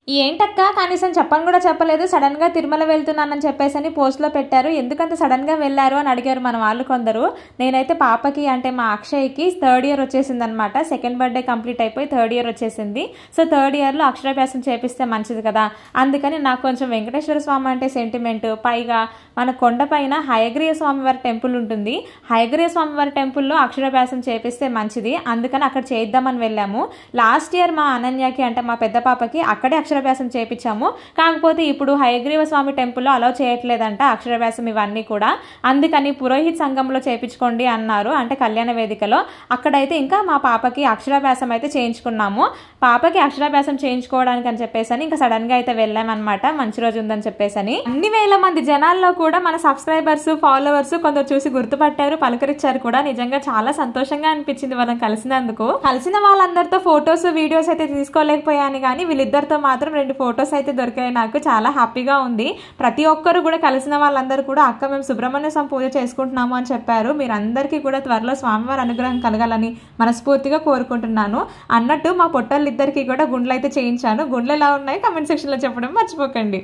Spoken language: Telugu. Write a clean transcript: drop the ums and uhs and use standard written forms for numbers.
ఏంటక్క కనీసం చెప్పని కూడా చెప్పలేదు, సడన్ గా తిరుమల వెళ్తున్నానని చెప్పేసి పోస్ట్ లో పెట్టారు, ఎందుకంత సడన్ గా వెళ్ళారు అని అడిగారు మన వాళ్ళు కొందరు. నేనైతే పాపకి అంటే మా అక్షయ్కి 3rd ఇయర్ వచ్చేసింది అనమాట. 2nd బర్త్డే కంప్లీట్ అయిపోయి 3rd ఇయర్ వచ్చేసింది. సో 3rd ఇయర్ లో అక్షరాభ్యాసం చేపిస్తే మంచిది కదా, అందుకని నాకు కొంచెం వెంకటేశ్వర స్వామి అంటే సెంటిమెంట్. పైగా మన కొండపైన హయగ్రీవ స్వామివారి టెంపుల్ ఉంటుంది, హయగ్రీవ స్వామివారి టెంపుల్లో అక్షరాభ్యాసం చేపిస్తే మంచిది, అందుకని అక్కడ చేద్దామని వెళ్ళాము. లాస్ట్ ఇయర్ మా అనన్యకి అంటే మా పెద్ద పాపకి అక్కడే అక్షరాభ్యాసం చేపించాము. కాకపోతే ఇప్పుడు హయగ్రీవ స్వామి టెంపుల్లో అలౌ చేయట్లేదంట అక్షరాభ్యాసం ఇవన్నీ కూడా, అందుకని పురోహిత్ సంఘంలో చేపించుకోండి అన్నారు, అంటే కళ్యాణ వేదికలో. అక్కడైతే ఇంకా మా పాపకి అక్షరాభ్యాసం అయితే చేయించుకున్నాము. పాపకి అక్షరాభ్యాసం చేయించుకోవడానికి అని చెప్పేసి ఇంకా సడన్ గా అయితే వెళ్ళామన్నమాట, మంచి రోజు ఉందని చెప్పేసి. అన్ని వేల మంది జనాల్లో కూడా మన సబ్స్క్రైబర్స్ ఫాలోవర్స్ కొందరు చూసి గుర్తుపట్టారు, పలకరించారు కూడా. నిజంగా చాలా సంతోషంగా అనిపించింది వాళ్ళని కలిసినందుకు. కలిసిన వాళ్ళందరితో ఫొటోస్ వీడియోస్ అయితే తీసుకోలేకపోయాను, కానీ వీళ్ళిద్దరితో మాత్రం 2 ఫొటోస్ అయితే దొరికాయి. నాకు చాలా హ్యాపీగా ఉంది. ప్రతి ఒక్కరు కూడా కలిసిన వాళ్ళందరూ కూడా అక్క మేము సుబ్రహ్మణ్య స్వామి పూజ చేసుకుంటున్నాము అని చెప్పారు. మీరందరికీ కూడా త్వరలో స్వామివారి అనుగ్రహం కలగాలని మనస్ఫూర్తిగా కోరుకుంటున్నాను. అన్నట్టు మా పొట్టలిద్దరికి కూడా గుండ్లు అయితే చేయించాను. గుండ్లు ఎలా ఉన్నాయి కామెంట్ సెక్షన్ లో చెప్పడం మర్చిపోకండి.